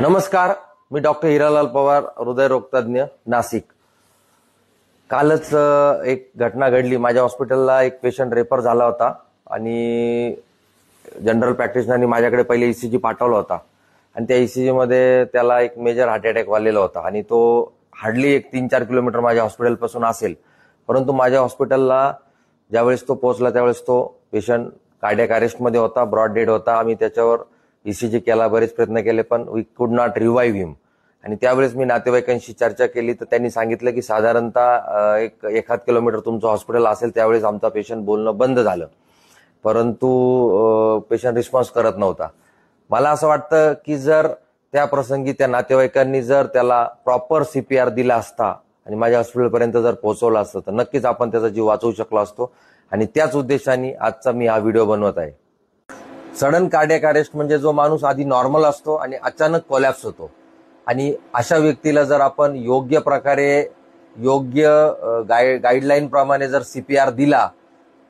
नमस्कार, मी डॉक्टर हिरालाल पवार, हृदयरोगतज्ञ, नाशिक। कालच एक घटना घडली। माझ्या हॉस्पिटलला एक पेशंट रेफर झाला होता आणि जनरल प्रॅक्टिशनरनी माझ्याकडे पहिले ईसीजी पाठवला होता आणि त्या ईसीजी मध्ये त्याला एक मेजर हार्ट अटॅक वालेला होता आणि तो हार्डली एक 3-4 किलोमीटर माझ्या हॉस्पिटलपासून असेल। परंतु माझ्या हॉस्पिटलला ज्यावेळेस तो पोहोचला त्यावेळेस तो पेशंट कार्डियक अरेस्टमध्ये होता, ब्रॉड डेड होता। आम्ही त्याच्यावर ईसीजी केला, बरेच प्रयत्न केले, पण वी कुड नॉट रिवाइव्ह हिम। आणि त्यावेळेस मी नातेवाईकांशी चर्चा केली तर त्यांनी सांगितलं की साधारणतः एक 1 किलोमीटर तुमचं हॉस्पिटल असेल त्यावेळेस आमचा पेशंट बोलणं बंद झालं, परंतु पेशंट रिस्पॉन्स करत नव्हता। मला असं वाटतं की जर त्या प्रसंगी त्या नातेवाईकांनी जर त्याला प्रॉपर सीपीआर दिला असता आणि माझ्या हॉस्पिटलपर्यंत जर पोहोचवला असतं तर नक्कीच आपण त्याचा जीव वाचवू शकलो असतो आणि त्याच उद्देशाने आजचा मी हा व्हिडिओ बनवत आहे। सडन कार्डियक अरेस्ट म्हणजे जो माणूस आधी नॉर्मल असतो आणि अचानक कोलॅप्स होतो आणि अशा व्यक्तीला जर आपण योग्य प्रकारे योग्य गाईडलाईन प्रमाणे जर सीपीआर दिला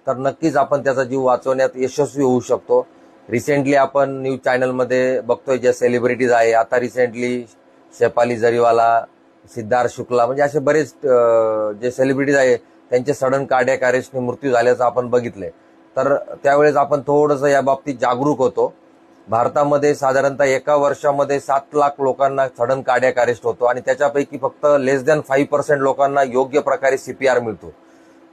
तर नक्कीच आपण त्याचा जीव वाचवण्यात यशस्वी होऊ शकतो। रिसेंटली आपण न्यूज चॅनलमध्ये बघतोय जे सेलिब्रिटीज आहे, आता रिसेंटली शेफाली जरीवाला, सिद्धार्थ शुक्ला, म्हणजे असे बरेच जे सेलिब्रिटीज आहे त्यांचे सडन कार्डियक अरेस्टने मृत्यू झाल्याचं आपण बघितलंय। तर त्यावेळेस आपण थोडंसं या बाबतीत जागरूक होतो। भारतामध्ये साधारणतः एका वर्षामध्ये 7 लाख लोकांना सडन कार्डियक अरेस्ट होतो आणि त्याच्यापैकी फक्त लेस दॅन 5% लोकांना योग्य प्रकारे सीपीआर मिळतो।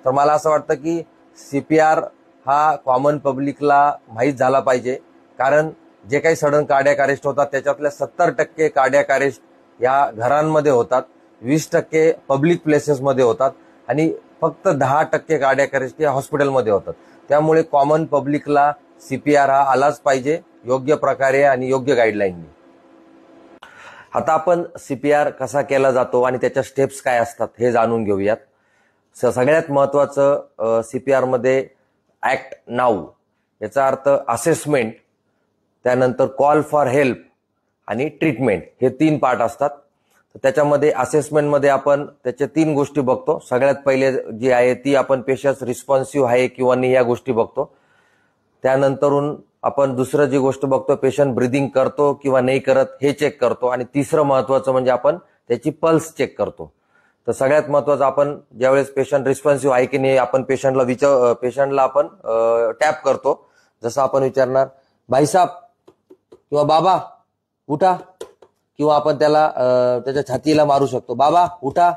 तर मला असं वाटतं की सीपीआर हा कॉमन पब्लिकला माहीत झाला पाहिजे, कारण जे काही सडन कार्डियक अरेस्ट होतात त्याच्यातल्या 70% कार्डियक अरेस्ट या घरांमध्ये होतात, 20% पब्लिक प्लेसेसमध्ये होतात आणि फक्त 10% कार्डियक अरेस्ट या हॉस्पिटलमध्ये होतात। त्यामुळे कॉमन पब्लिकला सीपीआर हा आलाच पाहिजे योग्य प्रकारे आणि योग्य गाईडलाईननी। आता आपण सीपीआर कसा केला जातो आणि त्याच्या स्टेप्स काय असतात हे जाणून घेऊयात। सगळ्यात महत्त्वाचं सीपीआर मध्ये ऍक्ट नाऊ याचा अर्थ असेसमेंट, त्यानंतर कॉल फॉर हेल्प आणि ट्रीटमेंट हे 3 पार्ट असतात। तर त्याच्यामध्ये असेसमेंटमध्ये आपण त्याच्या 3 गोष्टी बघतो। सगळ्यात पहिले जी आहे ती आपण पेशंट रिस्पॉन्सिव्ह आहे किंवा नाही या गोष्टी बघतो। त्यानंतरून आपण दुसरं जी गोष्ट बघतो पेशंट ब्रीदिंग करतो किंवा नाही करत हे चेक करतो आणि तिसरं महत्त्वाचं म्हणजे आपण त्याची पल्स चेक करतो। तर सगळ्यात महत्त्वाचं आपण ज्यावेळेस पेशंट रिस्पॉन्सिव्ह आहे की नाही आपण पेशंटला आपण टॅप करतो। जसं आपण विचारणार भाईसाब किंवा बाबा उठा, किंवा आपण त्याला त्याच्या छातीला मारू शकतो, बाबा उठा,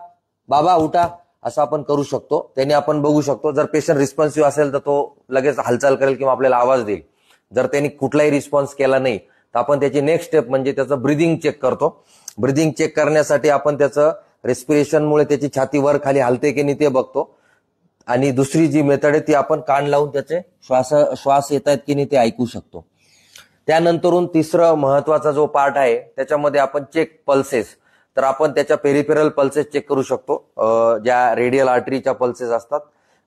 बाबा उठा, असं आपण करू शकतो। त्याने आपण बघू शकतो जर पेशंट रिस्पॉन्सिव्ह असेल तर तो लगेच हालचाल करेल किंवा आपल्याला आवाज देईल। जर त्यांनी कुठलाही रिस्पॉन्स केला नाही तर आपण त्याची नेक्स्ट स्टेप म्हणजे त्याचं ब्रीदिंग चेक करतो। ब्रीदिंग चेक करण्यासाठी आपण त्याचं रेस्पिरेशनमुळे त्याची छाती वर खाली हलते की नाही ते बघतो आणि दुसरी जी मेथड आहे ती आपण कान लावून त्याचे श्वास येत आहेत की नाही ते ऐकू शकतो। त्यानंतरून तिसरं महत्त्वाचा जो पार्ट आहे त्याच्यामध्ये आपण चेक पल्सेस, तर आपण त्याच्या पेरिफेरल पल्सेस चेक करू शकतो, ज्या रेडियल आर्टरीच्या पल्सेस असतात,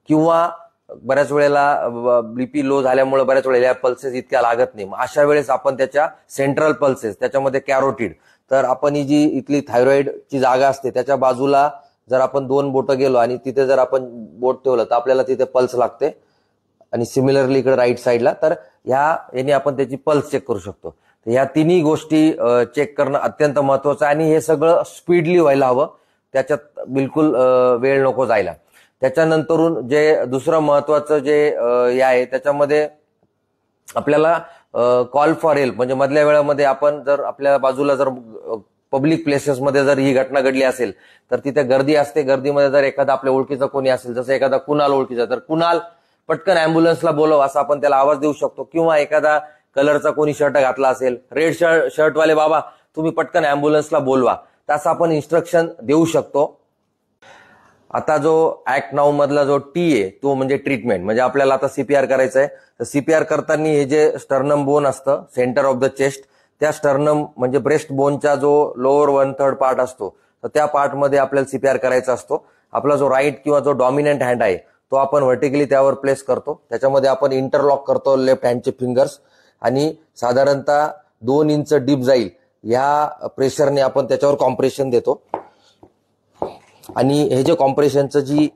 किंवा बऱ्याच वेळेला बीपी लो झाल्यामुळे बऱ्याच वेळेला पल्सेस इतक्या लागत नाही, अशा वेळेस आपण त्याच्या सेंट्रल पल्सेस त्याच्यामध्ये कॅरोटिड, तर आपण ही जी इथली थायरॉइडची जागा असते त्याच्या बाजूला जर आपण 2 बोटं गेलो आणि तिथे जर आपण बोट ठेवलं तर आपल्याला तिथे पल्स लागते आणि सिमिलरली इकडे राईट साईडला, तर याने आपण त्याची पल्स चेक करू शकतो। तर ह्या 3 गोष्टी चेक करणं अत्यंत महत्त्वाचं आहे आणि हे सगळं स्पीडली व्हायला हवं, त्याच्यात बिलकुल वेळ नको जायला। त्याच्यानंतरून जे दुसरं महत्त्वाचं जे आहे त्याच्यामध्ये आपल्याला कॉल फॉर हेल्प, म्हणजे मधल्या वेळामध्ये आपण जर आपल्या बाजूला जर पब्लिक प्लेसेसमध्ये जर ही घटना घडली असेल तर तिथे गर्दी असते, गर्दीमध्ये जर एखादा आपल्या ओळखीचा कोणी असेल, जसं एखादा कुणाल ओळखीचा, तर कुणाल पटकन अँब्युलन्सला बोलव असं आपण त्याला आवाज देऊ शकतो। किंवा एखादा कलरचा कोणी शर्ट घातला असेल, रेड शर्टवाले बाबा तुम्ही पटकन अँब्युलन्सला बोलवा, तसं आपण इन्स्ट्रक्शन देऊ शकतो। आता जो ऍक्ट नाऊ मधला जो टी आहे तो म्हणजे ट्रीटमेंट, म्हणजे आपल्याला आता सीपीआर करायचं आहे। तर सीपीआर करताना हे जे स्टर्नम बोन असतं सेंटर ऑफ द चेस्ट, त्या स्टर्नम म्हणजे ब्रेस्ट बोनचा जो लोअर 1/3 पार्ट असतो तर त्या पार्टमध्ये आपल्याला सीपीआर करायचा असतो। आपला जो राईट किंवा जो डॉमिनंट हँड आहे तो आपण व्हर्टिकली त्यावर प्लेस करतो, त्याच्यामध्ये आपण इंटरलॉक करतो लेफ्ट हँडचे फिंगर्स आणि साधारणतः 2 इंच डीप जाईल या प्रेशरने आपण त्याच्यावर कॉम्प्रेशन देतो आणि हे जे कॉम्प्रेशनचं जी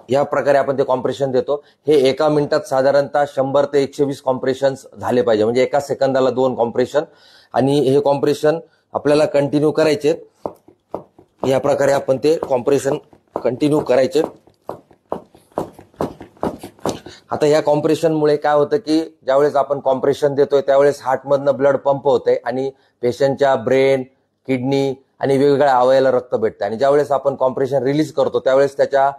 या प्रकारे आपण ते कॉम्प्रेशन देतो. हे एका मिनिटात साधारणतः 100 ते 120 कॉम्प्रेशन्स झाले पाहिजे, म्हणजे एका सेकंदाला 2 कॉम्प्रेशन. आणि हे कॉम्प्रेशन आपल्याला कंटिन्यू करायचे. या प्रकारे आपण ते कॉम्प्रेशन कंटिन्यू करायचे. आता या कॉम्प्रेशनमुळे काय होतं की ज्यावेळेस आपण कॉम्प्रेशन देतोय त्यावेळेस हार्टमधनं ब्लड पंप होतंय आणि पेशंटच्या ब्रेन, किडनी आणि वेगवेगळ्या अवयवाला रक्त भेटतं. आणि ज्यावेळेस आपण कॉम्प्रेशन रिलीज करतो त्यावेळेस त्याच्या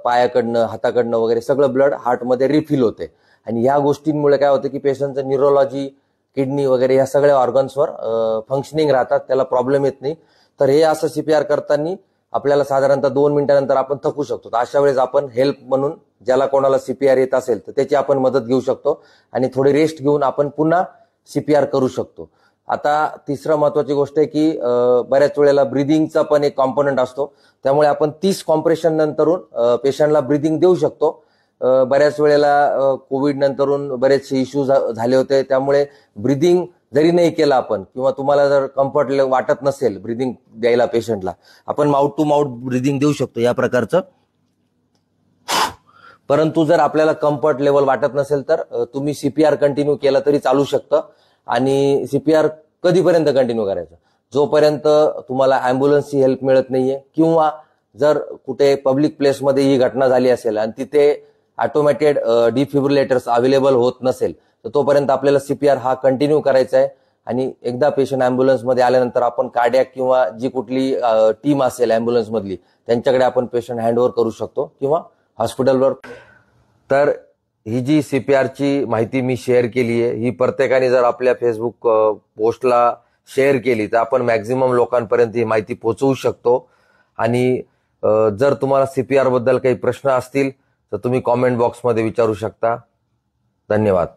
पायाकडनं, हाताकडनं वगैरे सगळं ब्लड हार्टमध्ये रिफिल होते. आणि ह्या गोष्टींमुळे काय होतं की पेशंटचं न्यूरोलॉजी, किडनी वगैरे या सगळ्या ऑर्गन्सवर फंक्शनिंग राहतात, त्याला प्रॉब्लेम येत नाही. तर हे असं सीपीआर करताना आपल्याला साधारणतः 2 मिनिटानंतर आपण थकू शकतो. तर अशा वेळेस आपण हेल्प म्हणून ज्याला कोणाला सीपीआर येत असेल तर त्याची आपण मदत घेऊ शकतो आणि थोडी रेस्ट घेऊन आपण पुन्हा सीपीआर करू शकतो. आता तिसरं महत्वाची गोष्ट आहे की बऱ्याच वेळेला ब्रिदिंगचा पण एक कॉम्पोनंट असतो, त्यामुळे आपण 30 कॉम्प्रेशन नंतरून पेशंटला ब्रिदिंग देऊ शकतो. बऱ्याच वेळेला कोविड नंतरून बरेचसे इश्यूज झाले होते, त्यामुळे ब्रिदिंग जरी नाही केलं आपण किंवा तुम्हाला जर कम्फर्ट वाटत नसेल ब्रिदिंग द्यायला पेशंटला, आपण माउथ टू माउथ ब्रिदिंग देऊ शकतो या प्रकारचं. परंतु जर आपल्याला कम्फर्ट लेवल वाटत नसेल तर तुम्ही सीपीआर कंटिन्यू केलं तरी चालू शकतं. आणि सीपीआर कधीपर्यंत कंटिन्यू करायचं? जोपर्यंत तुम्हाला अँब्युलन्सची हेल्प मिळत नाहीये किंवा जर कुठे पब्लिक प्लेसमध्ये ही घटना झाली असेल आणि तिथे ऑटोमॅटेड डिफिब्रिलेटर्स अवेलेबल होत नसेल तर तोपर्यंत आपल्याला सीपीआर हा कंटिन्यू करायचा आहे. आणि एकदा पेशंट अँब्युलन्समध्ये आल्यानंतर आपण कार्डियाक किंवा जी कुठली टीम असेल अँब्युलन्स मधली त्यांच्याकडे आपण पेशंट हँडओव्हर करू शकतो किंवा हॉस्पिटलवर. तर ही जी सीपीआरची माहिती मी शेअर केली आहे ही प्रत्येकाने जर आपल्या फेसबुक पोस्टला शेअर केली तर आपण मॅक्झिमम लोकांपर्यंत ही माहिती पोहोचवू शकतो. आणि जर तुम्हाला सीपीआर बद्दल काही प्रश्न असतील तर तुम्ही कॉमेंट बॉक्समध्ये विचारू शकता. धन्यवाद.